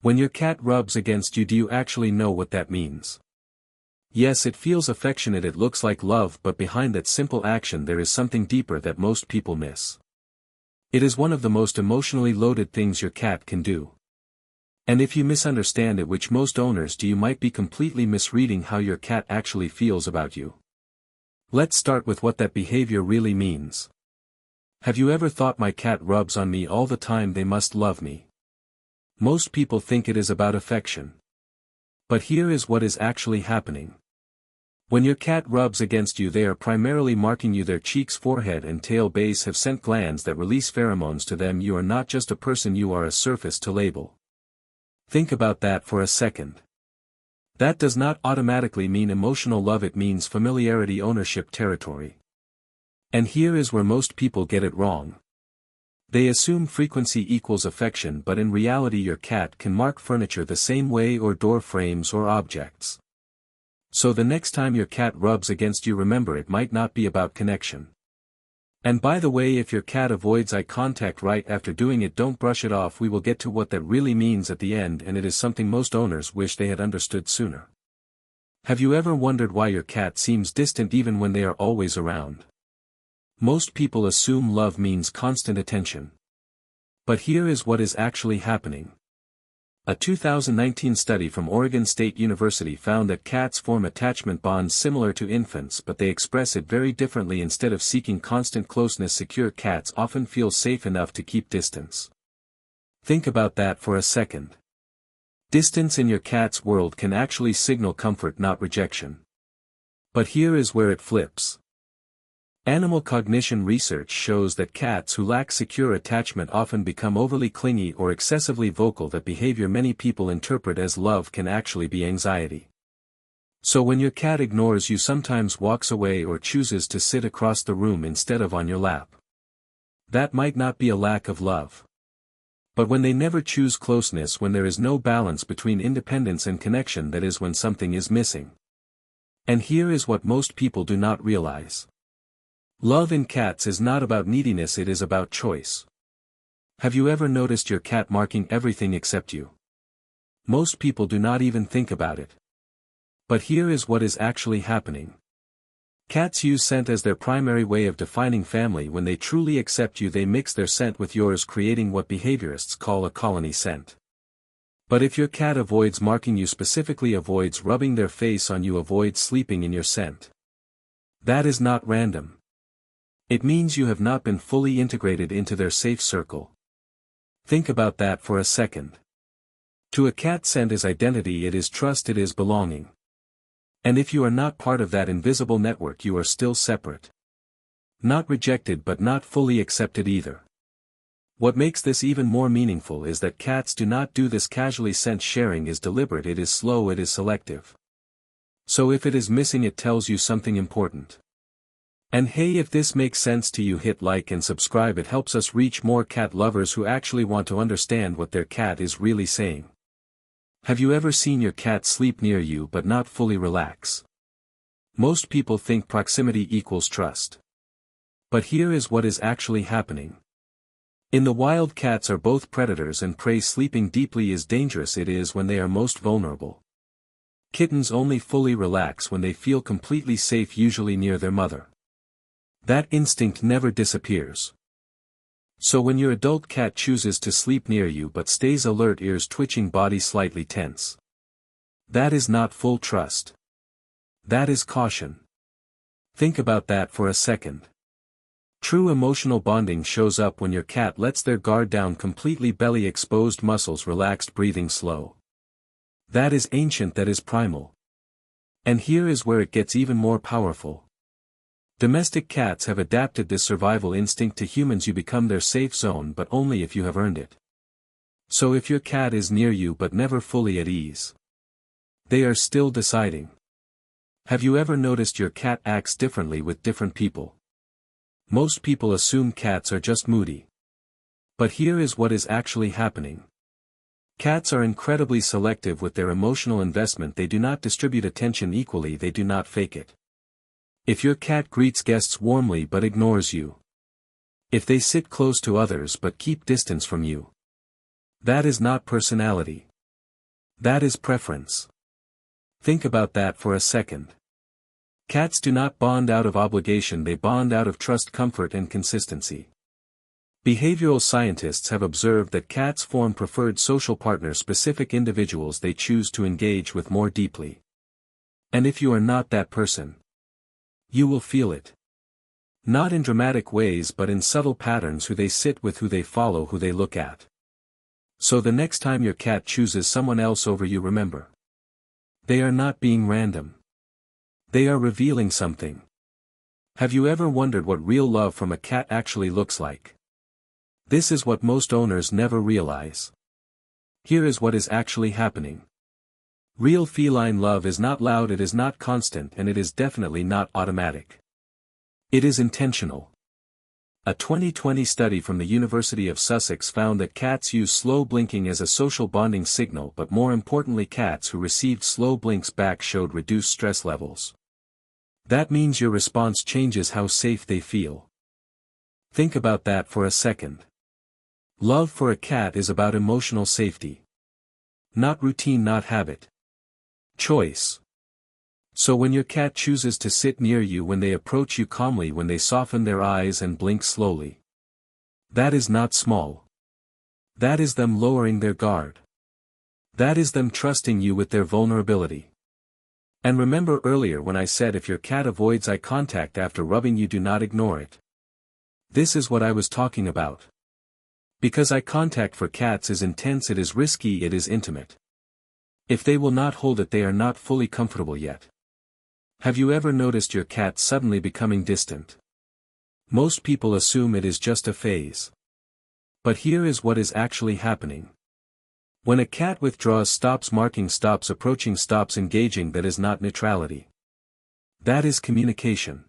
When your cat rubs against you, do you actually know what that means? Yes, it feels affectionate, it looks like love, but behind that simple action there is something deeper that most people miss. It is one of the most emotionally loaded things your cat can do. And if you misunderstand it, which most owners do, you might be completely misreading how your cat actually feels about you. Let's start with what that behavior really means. Have you ever thought, my cat rubs on me all the time, they must love me? Most people think it is about affection. But here is what is actually happening. When your cat rubs against you, they are primarily marking you. Their cheeks, forehead and tail base have scent glands that release pheromones to them. You are not just a person, you are a surface to label. Think about that for a second. That does not automatically mean emotional love, it means familiarity, ownership, territory. And here is where most people get it wrong. They assume frequency equals affection, but in reality your cat can mark furniture the same way, or door frames or objects. So the next time your cat rubs against you, remember, it might not be about connection. And by the way, if your cat avoids eye contact right after doing it, don't brush it off. We will get to what that really means at the end, and it is something most owners wish they had understood sooner. Have you ever wondered why your cat seems distant even when they are always around? Most people assume love means constant attention. But here is what is actually happening. A 2019 study from Oregon State University found that cats form attachment bonds similar to infants, but they express it very differently. Instead of seeking constant closeness, secure cats often feel safe enough to keep distance. Think about that for a second. Distance in your cat's world can actually signal comfort, not rejection. But here is where it flips. Animal cognition research shows that cats who lack secure attachment often become overly clingy or excessively vocal. That behavior many people interpret as love can actually be anxiety. So when your cat ignores you, sometimes walks away, or chooses to sit across the room instead of on your lap, that might not be a lack of love. But when they never choose closeness, when there is no balance between independence and connection, that is when something is missing. And here is what most people do not realize. Love in cats is not about neediness, it is about choice. Have you ever noticed your cat marking everything except you? Most people do not even think about it. But here is what is actually happening. Cats use scent as their primary way of defining family. When they truly accept you, they mix their scent with yours, creating what behaviorists call a colony scent. But if your cat avoids marking you, specifically avoids rubbing their face on you, avoids sleeping in your scent, that is not random. It means you have not been fully integrated into their safe circle. Think about that for a second. To a cat, scent is identity, it is trust, it is belonging. And if you are not part of that invisible network, you are still separate. Not rejected, but not fully accepted either. What makes this even more meaningful is that cats do not do this casually. Scent sharing is deliberate, it is slow, it is selective. So if it is missing, it tells you something important. And hey, if this makes sense to you, hit like and subscribe. It helps us reach more cat lovers who actually want to understand what their cat is really saying. Have you ever seen your cat sleep near you but not fully relax? Most people think proximity equals trust. But here is what is actually happening. In the wild, cats are both predators and prey. Sleeping deeply is dangerous, it is when they are most vulnerable. Kittens only fully relax when they feel completely safe, usually near their mother. That instinct never disappears. So when your adult cat chooses to sleep near you but stays alert, ears twitching, body slightly tense, that is not full trust. That is caution. Think about that for a second. True emotional bonding shows up when your cat lets their guard down completely, belly exposed, muscles relaxed, breathing slow. That is ancient, that is primal. And here is where it gets even more powerful. Domestic cats have adapted this survival instinct to humans. You become their safe zone, but only if you have earned it. So if your cat is near you but never fully at ease, they are still deciding. Have you ever noticed your cat acts differently with different people? Most people assume cats are just moody. But here is what is actually happening. Cats are incredibly selective with their emotional investment. They do not distribute attention equally, they do not fake it. If your cat greets guests warmly but ignores you, if they sit close to others but keep distance from you, that is not personality. That is preference. Think about that for a second. Cats do not bond out of obligation, they bond out of trust, comfort, and consistency. Behavioral scientists have observed that cats form preferred social partners, specific individuals they choose to engage with more deeply. And if you are not that person, you will feel it. Not in dramatic ways but in subtle patterns: who they sit with, who they follow, who they look at. So the next time your cat chooses someone else over you, remember. They are not being random. They are revealing something. Have you ever wondered what real love from a cat actually looks like? This is what most owners never realize. Here is what is actually happening. Real feline love is not loud, it is not constant, and it is definitely not automatic. It is intentional. A 2020 study from the University of Sussex found that cats use slow blinking as a social bonding signal, but more importantly, cats who received slow blinks back showed reduced stress levels. That means your response changes how safe they feel. Think about that for a second. Love for a cat is about emotional safety. Not routine, not habit. Choice. So when your cat chooses to sit near you, when they approach you calmly, when they soften their eyes and blink slowly, that is not small. That is them lowering their guard. That is them trusting you with their vulnerability. And remember earlier when I said if your cat avoids eye contact after rubbing you, do not ignore it. This is what I was talking about. Because eye contact for cats is intense, it is risky, it is intimate. If they will not hold it, they are not fully comfortable yet. Have you ever noticed your cat suddenly becoming distant? Most people assume it is just a phase. But here is what is actually happening. When a cat withdraws, stops marking, stops approaching, stops engaging, that is not neutrality. That is communication.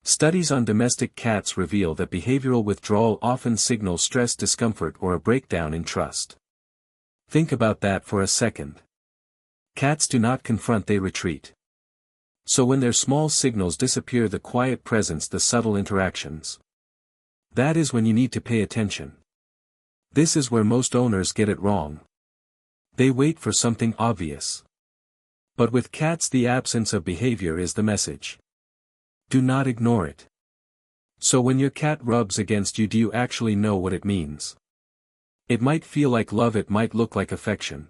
Studies on domestic cats reveal that behavioral withdrawal often signals stress, discomfort, or a breakdown in trust. Think about that for a second. Cats do not confront, they retreat. So when their small signals disappear, the quiet presence, the subtle interactions, that is when you need to pay attention. This is where most owners get it wrong. They wait for something obvious. But with cats, the absence of behavior is the message. Do not ignore it. So when your cat rubs against you, do you actually know what it means? It might feel like love, it might look like affection.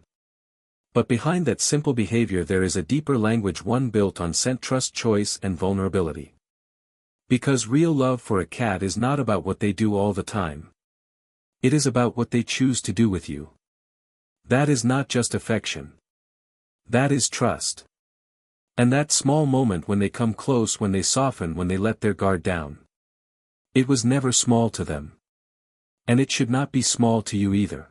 But behind that simple behavior there is a deeper language, one built on scent, trust, choice, and vulnerability. Because real love for a cat is not about what they do all the time. It is about what they choose to do with you. That is not just affection. That is trust. And that small moment when they come close, when they soften, when they let their guard down. It was never small to them. And it should not be small to you either.